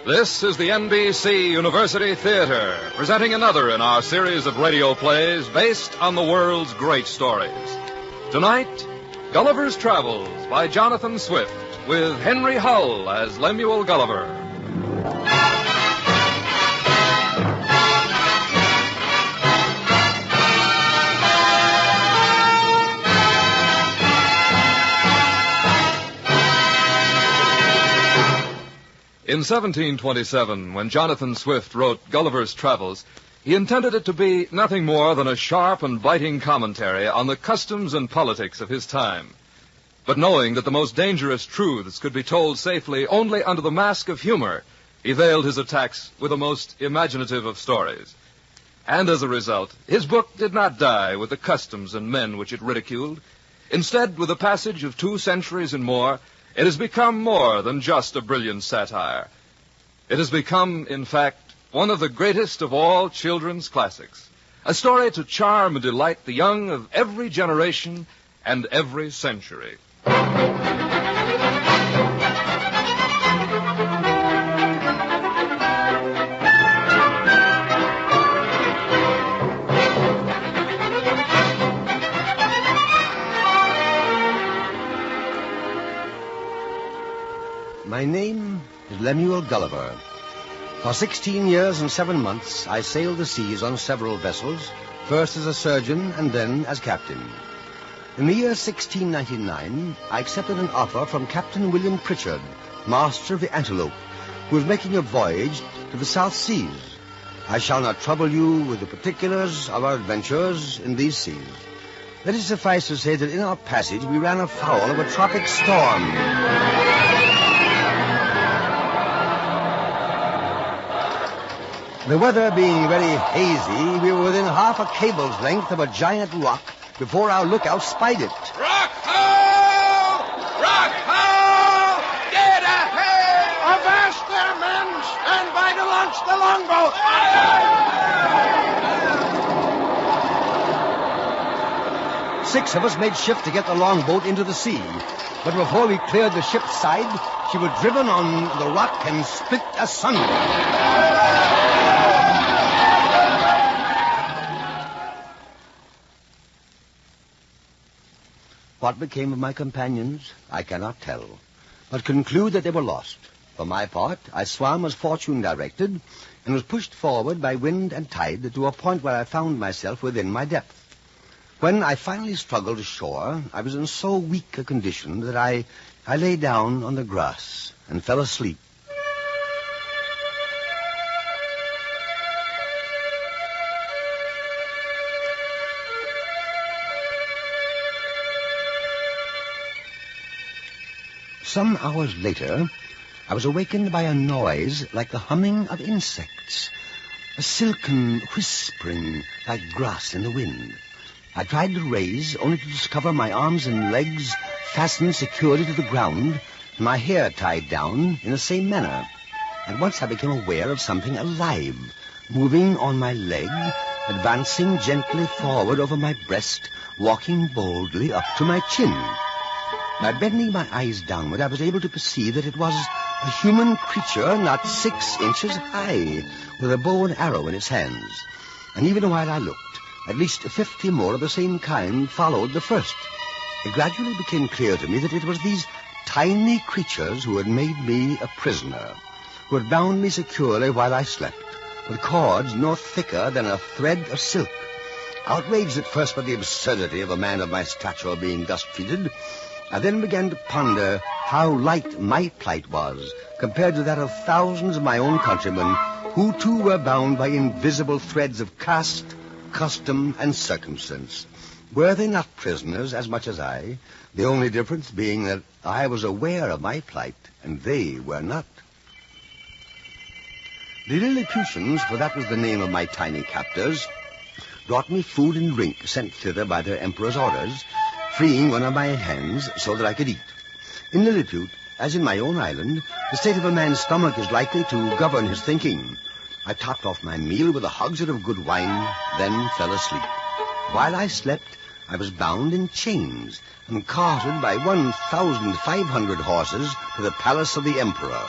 This is the NBC University Theater, presenting another in our series of radio plays based on the world's great stories. Tonight, Gulliver's Travels by Jonathan Swift, with Henry Hull as Lemuel Gulliver. In 1727, when Jonathan Swift wrote Gulliver's Travels, he intended it to be nothing more than a sharp and biting commentary on the customs and politics of his time. But knowing that the most dangerous truths could be told safely only under the mask of humor, he veiled his attacks with the most imaginative of stories. And as a result, his book did not die with the customs and men which it ridiculed. Instead, with the passage of 2 centuries and more, it has become more than just a brilliant satire. It has become, in fact, one of the greatest of all children's classics, a story to charm and delight the young of every generation and every century. My name is Lemuel Gulliver. For 16 years and 7 months, I sailed the seas on several vessels, first as a surgeon and then as captain. In the year 1699, I accepted an offer from Captain William Pritchard, master of the Antelope, who was making a voyage to the South Seas. I shall not trouble you with the particulars of our adventures in these seas. Let it suffice to say that in our passage we ran afoul of a tropic storm. The weather being very hazy, we were within half a cable's length of a giant rock before our lookout spied it. Rock ho! Rock ho! Dead ahead! Avast there, men! Stand by to launch the longboat! Aye! 6 of us made shift to get the longboat into the sea. But before we cleared the ship's side, she was driven on the rock and split asunder. What became of my companions, I cannot tell, but conclude that they were lost. For my part, I swam as fortune directed, and was pushed forward by wind and tide to a point where I found myself within my depth. When I finally struggled ashore, I was in so weak a condition that I lay down on the grass and fell asleep. Some hours later, I was awakened by a noise like the humming of insects, a silken whispering like grass in the wind. I tried to raise, only to discover my arms and legs fastened securely to the ground, and my hair tied down in the same manner. At once I became aware of something alive, moving on my leg, advancing gently forward over my breast, walking boldly up to my chin. By bending my eyes downward, I was able to perceive that it was a human creature not 6 inches high, with a bow and arrow in its hands. And even while I looked, at least 50 more of the same kind followed the first. It gradually became clear to me that it was these tiny creatures who had made me a prisoner, who had bound me securely while I slept, with cords no thicker than a thread of silk. Outraged at first by the absurdity of a man of my stature being thus treated, I then began to ponder how light my plight was compared to that of thousands of my own countrymen who too were bound by invisible threads of caste, custom, and circumstance. Were they not prisoners as much as I, the only difference being that I was aware of my plight and they were not? The Lilliputians, for that was the name of my tiny captors, brought me food and drink sent thither by their emperor's orders, freeing one of my hands so that I could eat. In Lilliput, as in my own island, the state of a man's stomach is likely to govern his thinking. I topped off my meal with a hogshead of good wine, then fell asleep. While I slept, I was bound in chains and carted by 1,500 horses to the palace of the emperor.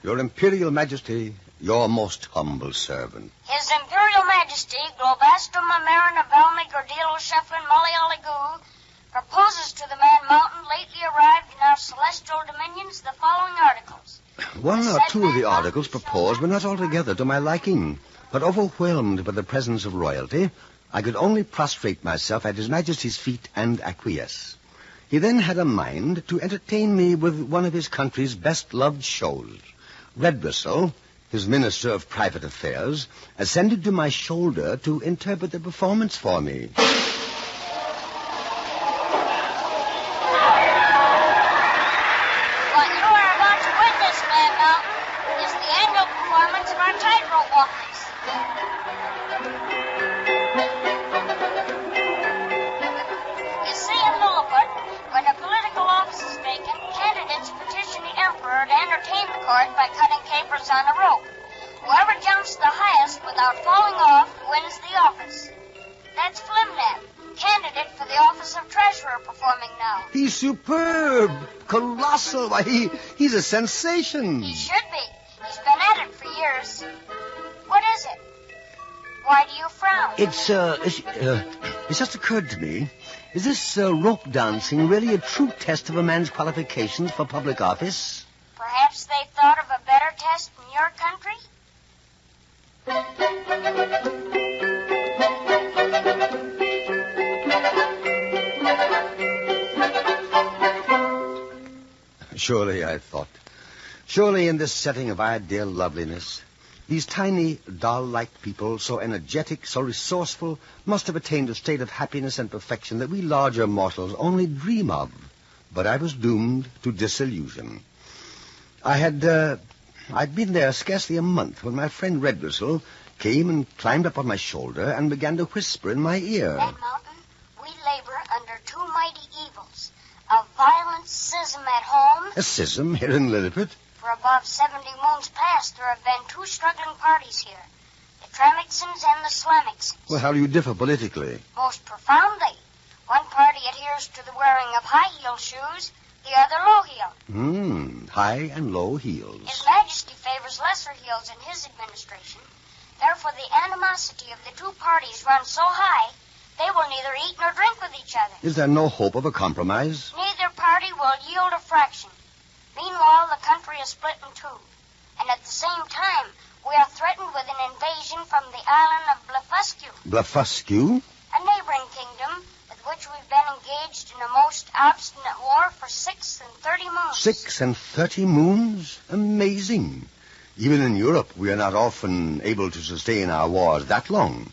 Your Imperial Majesty, your most humble servant. His Imperial Majesty, Globastum Amarin Avelmi Gordilo Shefflin Mollioligu, proposes to the Man Mountain lately arrived in our celestial dominions the following articles. One or two of the articles proposed were not altogether to my liking, but overwhelmed by the presence of royalty, I could only prostrate myself at His Majesty's feet and acquiesce. He then had a mind to entertain me with one of his country's best-loved shows. Redbristle, his Minister of Private Affairs, ascended to my shoulder to interpret the performance for me. What you are about to witness, Man Mountain, is the annual performance of our tightrope walkers. You see, in Lilliput, when a political office is vacant, candidates petition the emperor to entertain the court by cutting capers on a rope. Whoever jumps the highest without falling off wins the office. That's Flimnap, candidate for the office of treasurer, performing now. He's superb, colossal. Why, he's a sensation. He should be. He's been at it for years. What is it? Why do you frown? It's just occurred to me. Is this rope dancing really a true test of a man's qualifications for public office? Perhaps they thought of a better test in your country? Surely, I thought. Surely in this setting of ideal loveliness, these tiny, doll-like people, so energetic, so resourceful, must have attained a state of happiness and perfection that we larger mortals only dream of. But I was doomed to disillusion. I'd been there scarcely a month when my friend Redbristle came and climbed up on my shoulder and began to whisper in my ear. Red Mountain, we labor under two mighty evils. A violent schism at home. A schism here in Lilliput? For above 70 moons past, there have been two struggling parties here. The Tremixons and the Slamicsons. Well, how do you differ politically? Most profoundly. One party adheres to the wearing of high-heel shoes, the other low-heel. High and low heels. His Majesty favors lesser heels in his administration. Therefore, the animosity of the two parties runs so high, they will neither eat nor drink with each other. Is there no hope of a compromise? Neither party will yield a fraction. Meanwhile, the country is split in two. And at the same time, we are threatened with an invasion from the island of Blefuscu. Blefuscu? A neighboring kingdom with which we've been engaged in a most obstinate war for 36 moons. 36 moons? Amazing. Even in Europe, we are not often able to sustain our wars that long.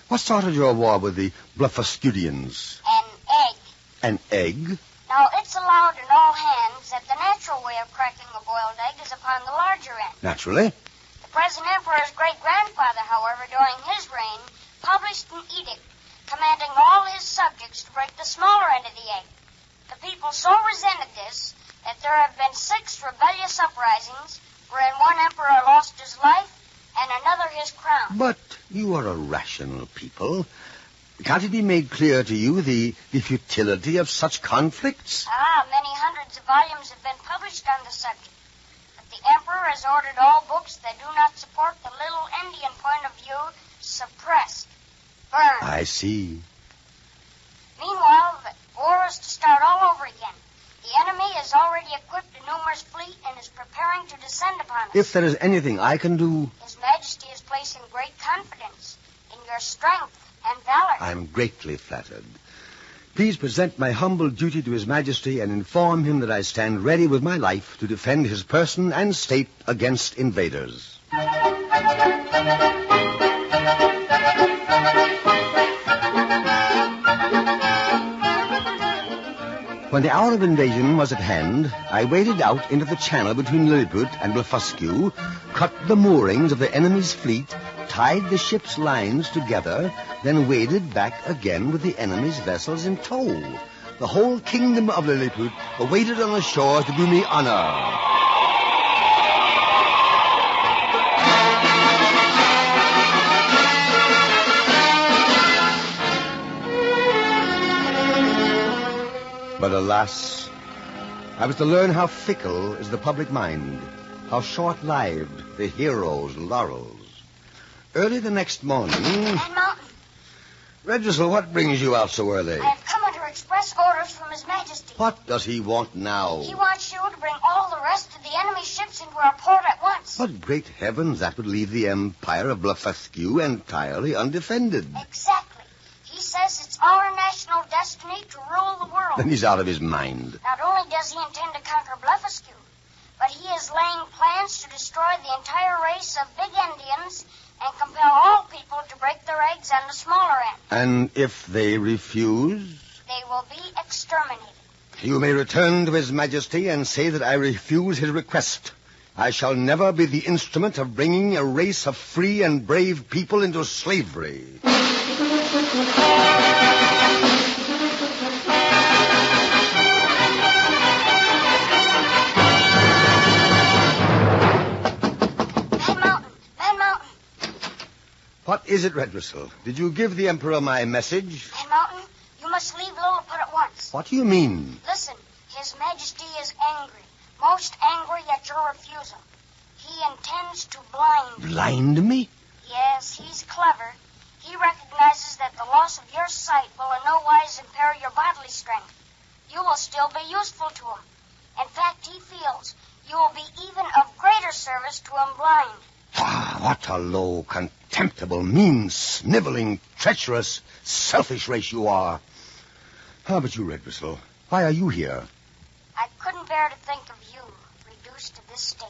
What started your war with the Blefuscudians? An egg. An egg? Now, it's allowed in all hands that the natural way of cracking a boiled egg is upon the larger end. Naturally. The present emperor's great-grandfather, however, during his reign, published an edict commanding all his subjects to break the smaller end of the egg. The people so resented this that there have been 6 rebellious uprisings wherein one emperor lost his life and another his crown. But you are a rational people. Can't it be made clear to you the futility of such conflicts? Many hundreds of volumes have been published on the subject. But the emperor has ordered all books that do not support the little Indian point of view suppressed, burned. I see. Meanwhile, the war is to start all over again. The enemy has already equipped a numerous fleet and is preparing to descend upon us. If there is anything I can do... His Majesty is placing great confidence in your strength and valor. I'm greatly flattered. Please present my humble duty to His Majesty and inform him that I stand ready with my life to defend his person and state against invaders. When the hour of invasion was at hand, I waded out into the channel between Lilliput and Blefuscu, cut the moorings of the enemy's fleet, tied the ship's lines together, then waded back again with the enemy's vessels in tow. The whole kingdom of Lilliput awaited on the shore to do me honor. But alas, I was to learn how fickle is the public mind, how short-lived the hero's laurels. Early the next morning... And Mountain, Redressel, what brings you out so early? I have come under express orders from His Majesty. What does he want now? He wants you to bring all the rest of the enemy ships into our port at once. But great heavens, that would leave the empire of Blefuscu entirely undefended. Exactly. He says it's our national destiny to rule the world. Then he's out of his mind. Not only does he intend to conquer Blefuscu, but he is laying plans to destroy the entire race of big Indians and compel all people to break their eggs on the smaller end. And if they refuse? They will be exterminated. You may return to His Majesty and say that I refuse his request. I shall never be the instrument of bringing a race of free and brave people into slavery. What is it, Redressel? Did you give the Emperor my message? And Mountain, you must leave Lilliput at once. What do you mean? Listen, His Majesty is angry, most angry at your refusal. He intends to blind you. Blind me? Yes, he's clever. He recognizes that the loss of your sight will in no wise impair your bodily strength. You will still be useful to him. In fact, he feels you will be even of greater service to him blind. Ah, what a low, contemptible, mean, sniveling, treacherous, selfish race you are. How about you, Redressel? Why are you here? I couldn't bear to think of you reduced to this state.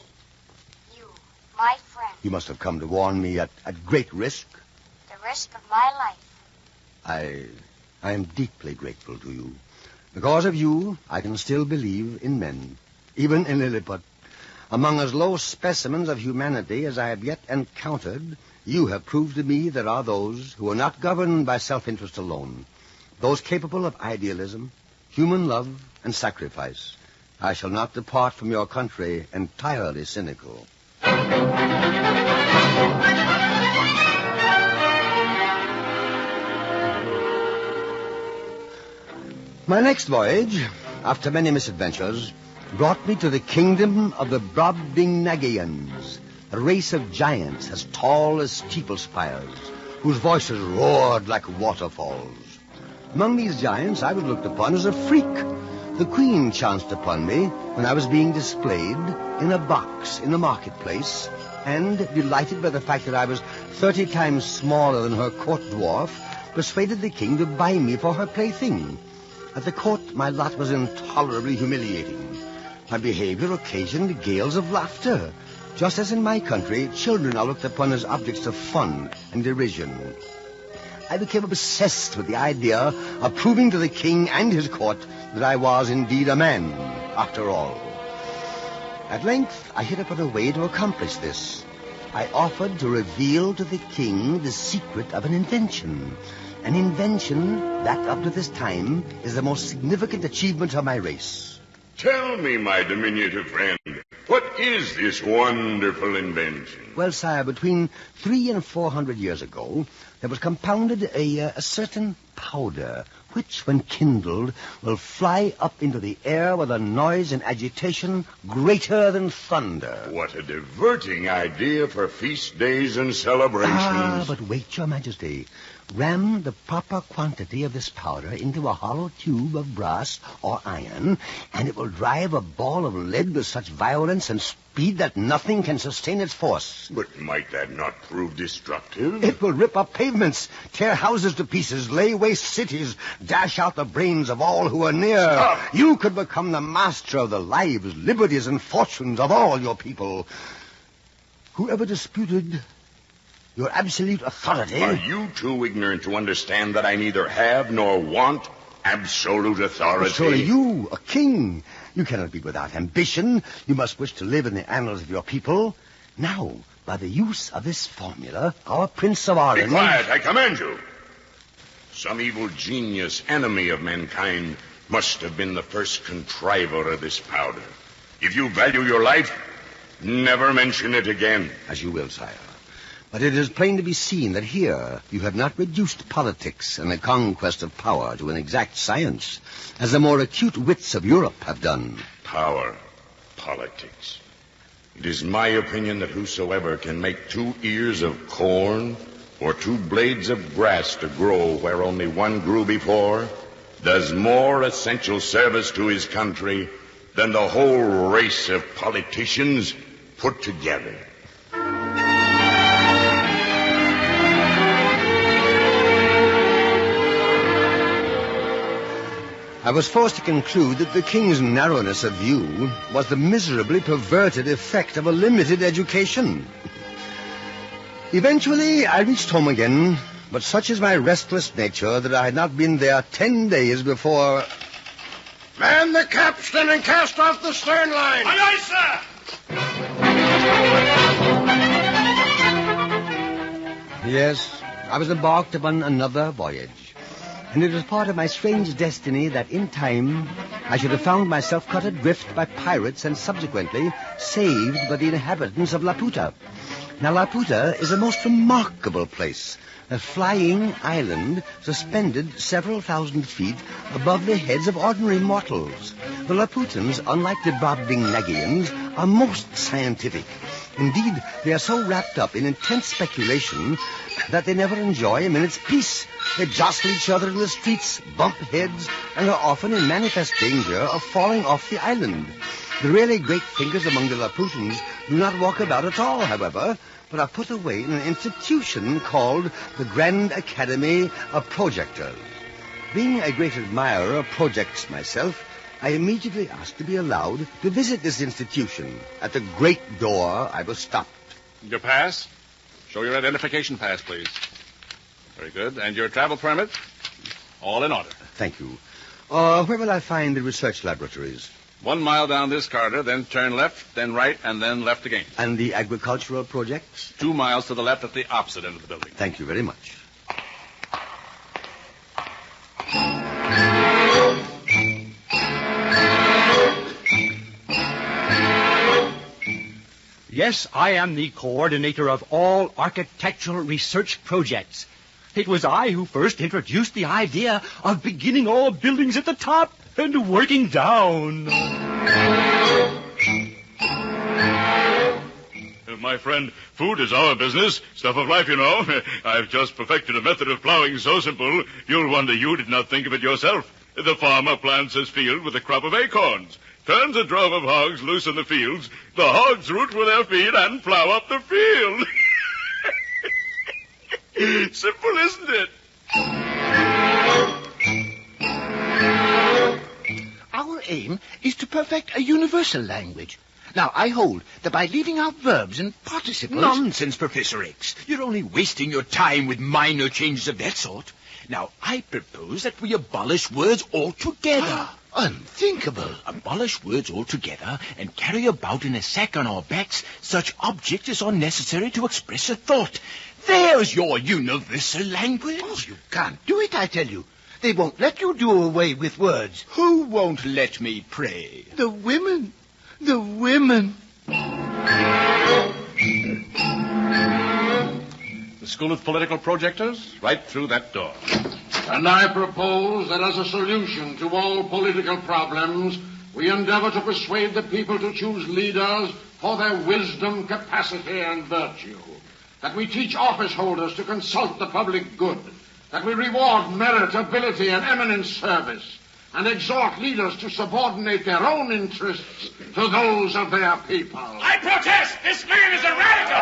You, my friend. You must have come to warn me at great risk. The risk of my life. I am deeply grateful to you. Because of you, I can still believe in men, even in Lilliput. Among as low specimens of humanity as I have yet encountered, you have proved to me there are those who are not governed by self-interest alone, those capable of idealism, human love, and sacrifice. I shall not depart from your country entirely cynical. My next voyage, after many misadventures, brought me to the kingdom of the Brobdingnagians, a race of giants as tall as steeple spires, whose voices roared like waterfalls. Among these giants, I was looked upon as a freak. The queen chanced upon me when I was being displayed in a box in the marketplace, and, delighted by the fact that I was 30 times smaller than her court dwarf, persuaded the king to buy me for her plaything. At the court, my lot was intolerably humiliating. My behavior occasioned gales of laughter. Just as in my country, children are looked upon as objects of fun and derision. I became obsessed with the idea of proving to the king and his court that I was indeed a man, after all. At length, I hit upon a way to accomplish this. I offered to reveal to the king the secret of an invention that, up to this time, is the most significant achievement of my race. Tell me, my diminutive friend, what is this wonderful invention? Well, sire, between 300 and 400 years ago, there was compounded a certain powder, which, when kindled, will fly up into the air with a noise and agitation greater than thunder. What a diverting idea for feast days and celebrations. Ah, but wait, your majesty. Ram the proper quantity of this powder into a hollow tube of brass or iron, and it will drive a ball of lead with such violence and speed that nothing can sustain its force. But might that not prove destructive? It will rip up pavements, tear houses to pieces, lay waste cities, dash out the brains of all who are near. Stop. You could become the master of the lives, liberties, and fortunes of all your people. Whoever disputed your absolute authority... Are you too ignorant to understand that I neither have nor want absolute authority? Surely you, a king, you cannot be without ambition. You must wish to live in the annals of your people. Now, by the use of this formula, our Prince of Orange... Be quiet, I command you. Some evil genius, enemy of mankind, must have been the first contriver of this powder. If you value your life, never mention it again. As you will, sire. But it is plain to be seen that here you have not reduced politics and the conquest of power to an exact science, as the more acute wits of Europe have done. Power, politics. It is my opinion that whosoever can make 2 ears of corn or 2 blades of grass to grow where only one grew before does more essential service to his country than the whole race of politicians put together. I was forced to conclude that the king's narrowness of view was the miserably perverted effect of a limited education. Eventually, I reached home again, but such is my restless nature that I had not been there 10 days before... Man the capstan and cast off the stern line. Aye, aye, sir! Yes, I was embarked upon another voyage. And it was part of my strange destiny that in time I should have found myself cut adrift by pirates and subsequently saved by the inhabitants of Laputa. Now, Laputa is a most remarkable place, a flying island suspended several thousand feet above the heads of ordinary mortals. The Laputans, unlike the Brobdingnagians, are most scientific. Indeed, they are so wrapped up in intense speculation that they never enjoy a minute's peace. They jostle each other in the streets, bump heads, and are often in manifest danger of falling off the island. The really great thinkers among the Laputans do not walk about at all, however, but are put away in an institution called the Grand Academy of Projectors. Being a great admirer of projects myself, I immediately asked to be allowed to visit this institution. At the great door, I was stopped. Your pass? Show your identification pass, please. Very good. And your travel permit? All in order. Thank you. Where will I find the research laboratories? 1 mile down this corridor, then turn left, then right, and then left again. And the agricultural projects? 2 miles to the left at the opposite end of the building. Thank you very much. Yes, I am the coordinator of all architectural research projects. It was I who first introduced the idea of beginning all buildings at the top and working down. My friend, food is our business. Stuff of life, you know. I've just perfected a method of plowing so simple, you'll wonder you did not think of it yourself. The farmer plants his field with a crop of acorns, turns a drove of hogs loose in the fields, the hogs root with their feet and plow up the field. Simple, isn't it? Our aim is to perfect a universal language. Now, I hold that by leaving out verbs and participles... Nonsense, Professor X. You're only wasting your time with minor changes of that sort. Now, I propose that we abolish words altogether. Unthinkable. Abolish words altogether and carry about in a sack on our backs such objects as are necessary to express a thought. There's your universal language. Oh, you can't do it, I tell you. They won't let you do away with words. Who won't let me, pray? The women. The women. The School of Political Projectors, right through that door. And I propose that as a solution to all political problems, we endeavor to persuade the people to choose leaders for their wisdom, capacity, and virtue. That we teach office holders to consult the public good. That we reward merit, ability, and eminent service. And exhort leaders to subordinate their own interests to those of their people. I protest! This man is a radical!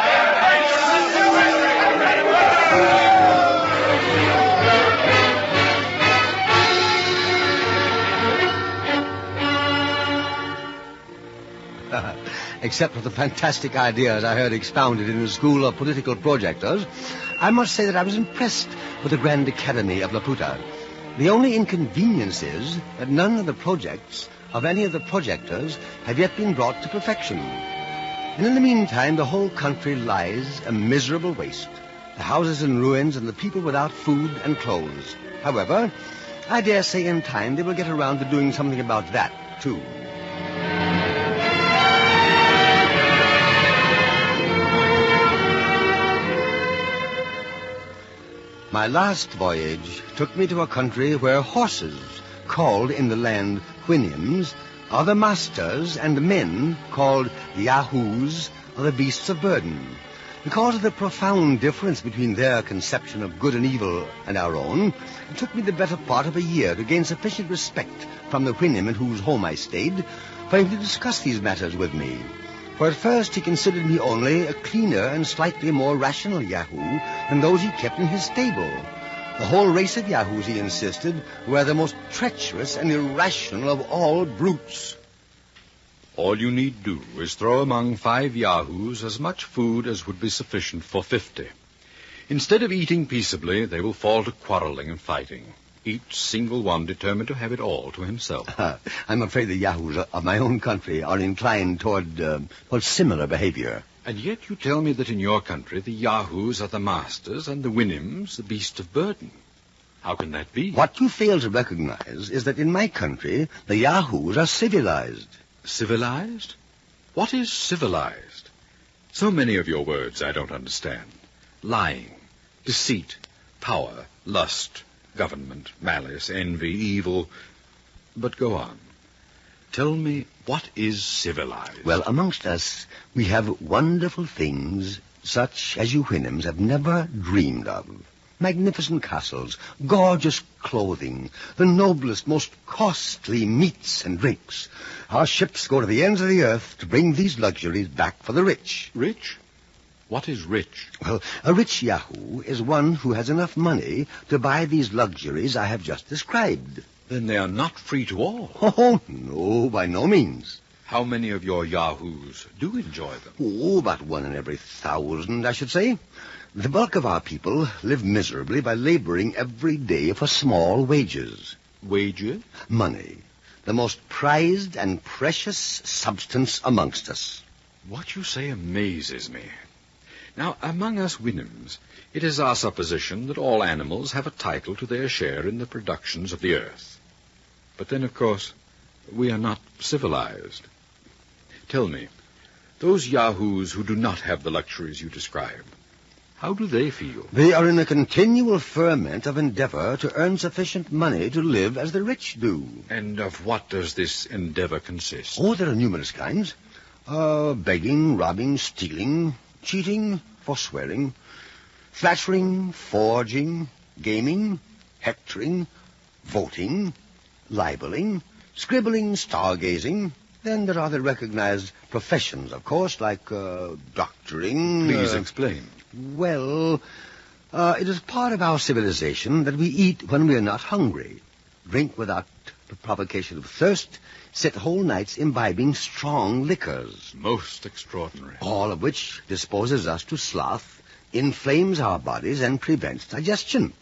Except for the fantastic ideas I heard expounded in the School of Political Projectors, I must say that I was impressed with the Grand Academy of Laputa. The only inconvenience is that none of the projects of any of the projectors have yet been brought to perfection. And in the meantime, the whole country lies a miserable waste. The houses in ruins and the people without food and clothes. However, I dare say in time they will get around to doing something about that, too. My last voyage took me to a country where horses, called in the land Whiniams, are the masters and men called Yahoos, or the beasts of burden. Because of the profound difference between their conception of good and evil and our own, it took me the better part of a year to gain sufficient respect from the Whinim in whose home I stayed for him to discuss these matters with me. For at first he considered me only a cleaner and slightly more rational Yahoo than those he kept in his stable. The whole race of Yahoos, he insisted, were the most treacherous and irrational of all brutes. All you need do is throw among 5 Yahoos as much food as would be sufficient for 50. Instead of eating peaceably, they will fall to quarreling and fighting, each single one determined to have it all to himself. I'm afraid the Yahoos of my own country are inclined toward similar behavior. And yet you tell me that in your country the Yahoos are the masters and the Winims the beast of burden. How can that be? What you fail to recognize is that in my country the Yahoos are civilized. Civilized? What is civilized? So many of your words I don't understand. Lying, deceit, power, lust, government, malice, envy, evil. But go on. Tell me, what is civilized? Well, amongst us, we have wonderful things such as you Whinims have never dreamed of. Magnificent castles, gorgeous clothing, the noblest, most costly meats and drinks. Our ships go to the ends of the earth to bring these luxuries back for the rich. Rich? What is rich? Well, a rich Yahoo is one who has enough money to buy these luxuries I have just described. Then they are not free to all. Oh, no, by no means. How many of your Yahoos do enjoy them? Oh, about 1 in every 1,000, I should say. The bulk of our people live miserably by laboring every day for small wages. Wages? Money. The most prized and precious substance amongst us. What you say amazes me. Now, among us Winims, it is our supposition that all animals have a title to their share in the productions of the earth. But then, of course, we are not civilized. Tell me, those Yahoos who do not have the luxuries you describe, how do they feel? They are in a continual ferment of endeavor to earn sufficient money to live as the rich do. And of what does this endeavor consist? Oh, there are numerous kinds. Begging, robbing, stealing, cheating, forswearing, flattering, forging, gaming, hectoring, voting, libeling, scribbling, stargazing. Then there are the recognized professions, of course, like doctoring. Please explain. Well, it is part of our civilization that we eat when we are not hungry, drink without the provocation of thirst, sit whole nights imbibing strong liquors. Most extraordinary. All of which disposes us to sloth, inflames our bodies, and prevents digestion.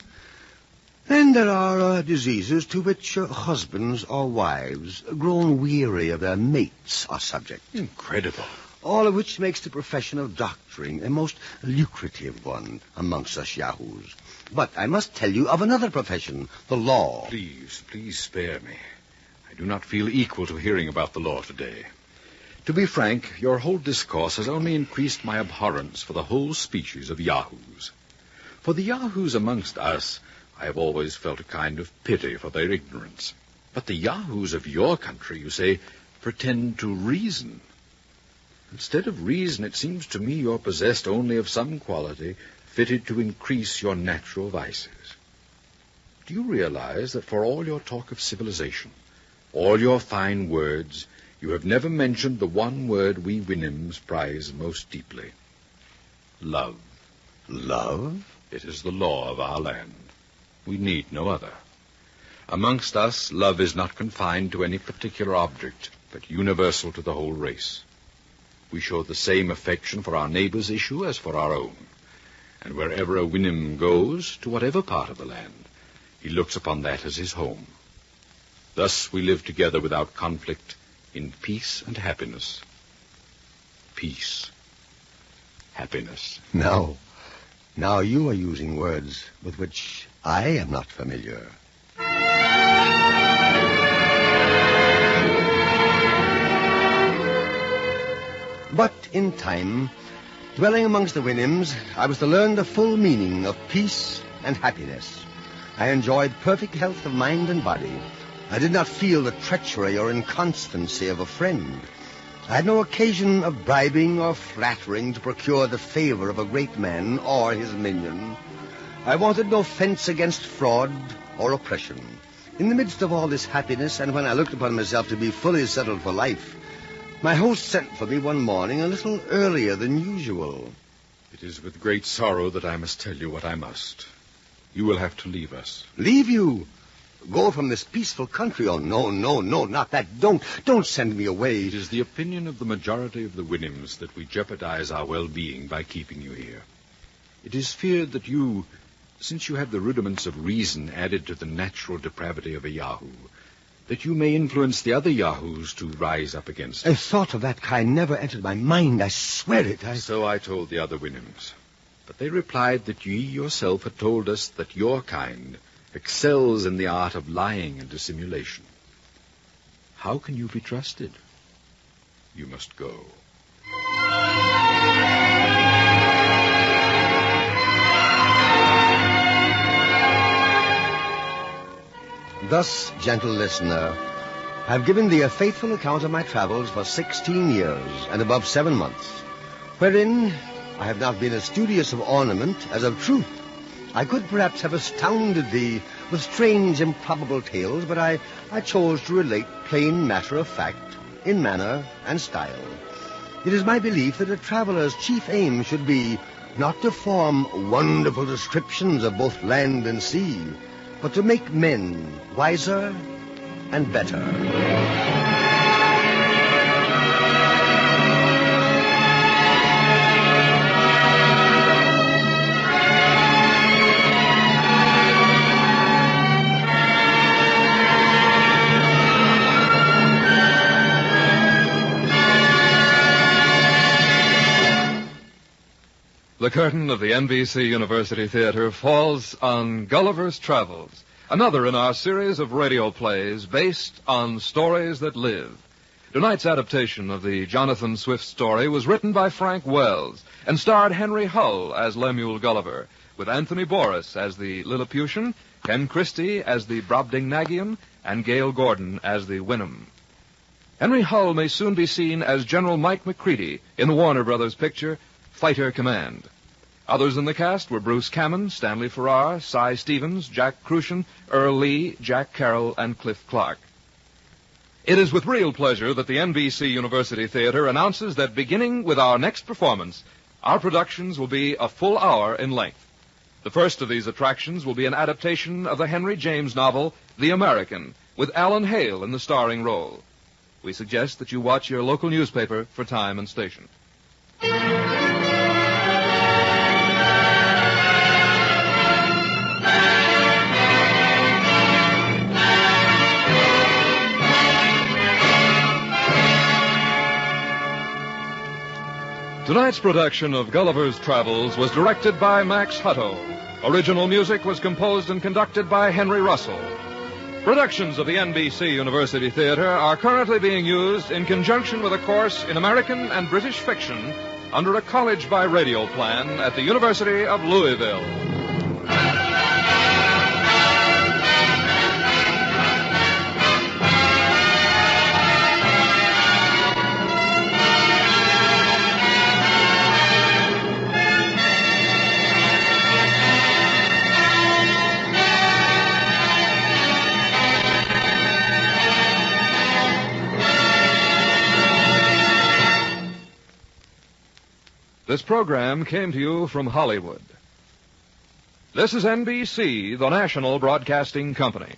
Then there are diseases to which husbands or wives, grown weary of their mates, are subject. Incredible. All of which makes the profession of doctoring a most lucrative one amongst us Yahoos. But I must tell you of another profession, the law. Please spare me. I do not feel equal to hearing about the law today. To be frank, your whole discourse has only increased my abhorrence for the whole species of Yahoos. For the Yahoos amongst us, I have always felt a kind of pity for their ignorance. But the Yahoos of your country, you say, pretend to reason. Instead of reason, it seems to me you're possessed only of some quality fitted to increase your natural vices. Do you realize that for all your talk of civilization, all your fine words, you have never mentioned the one word we Winims prize most deeply? Love. Love? It is the law of our land. We need no other. Amongst us, love is not confined to any particular object, but universal to the whole race. We show the same affection for our neighbor's issue as for our own. And wherever a Winim goes, to whatever part of the land, he looks upon that as his home. Thus we live together without conflict, in peace and happiness. Peace. Happiness. Now you are using words with which I am not familiar. But in time, dwelling amongst the Winims, I was to learn the full meaning of peace and happiness. I enjoyed perfect health of mind and body, I did not feel the treachery or inconstancy of a friend. I had no occasion of bribing or flattering to procure the favor of a great man or his minion. I wanted no fence against fraud or oppression. In the midst of all this happiness, and when I looked upon myself to be fully settled for life, my host sent for me one morning a little earlier than usual. It is with great sorrow that I must tell you what I must. You will have to leave us. Leave you? Go from this peaceful country? Oh, no, not that. Don't send me away. It is the opinion of the majority of the Winhams that we jeopardize our well-being by keeping you here. It is feared that you, since you have the rudiments of reason added to the natural depravity of a Yahoo, that you may influence the other Yahoos to rise up against us. A thought of that kind never entered my mind. I swear it. So I told the other Winhams. But they replied that ye yourself had told us that your kind excels in the art of lying and dissimulation. How can you be trusted? You must go. Thus, gentle listener, I have given thee a faithful account of my travels for 16 years and above 7 months, wherein I have not been as studious of ornament as of truth. I could perhaps have astounded thee with strange, improbable tales, but I chose to relate plain matter of fact in manner and style. It is my belief that a traveler's chief aim should be not to form wonderful descriptions of both land and sea, but to make men wiser and better. The curtain of the NBC University Theater falls on Gulliver's Travels, another in our series of radio plays based on stories that live. Tonight's adaptation of the Jonathan Swift story was written by Frank Wells and starred Henry Hull as Lemuel Gulliver, with Anthony Boris as the Lilliputian, Ken Christie as the Brobdingnagian, and Gail Gordon as the Winham. Henry Hull may soon be seen as General Mike McCready in the Warner Brothers picture Fighter Command. Others in the cast were Bruce Cammon, Stanley Farrar, Cy Stevens, Jack Crucian, Earl Lee, Jack Carroll, and Cliff Clark. It is with real pleasure that the NBC University Theater announces that beginning with our next performance, our productions will be a full hour in length. The first of these attractions will be an adaptation of the Henry James novel, The American, with Alan Hale in the starring role. We suggest that you watch your local newspaper for time and station. Tonight's production of Gulliver's Travels was directed by Max Hutto. Original music was composed and conducted by Henry Russell. Productions of the NBC University Theater are currently being used in conjunction with a course in American and British fiction under a college by radio plan at the University of Louisville. This program came to you from Hollywood. This is NBC, the national broadcasting company.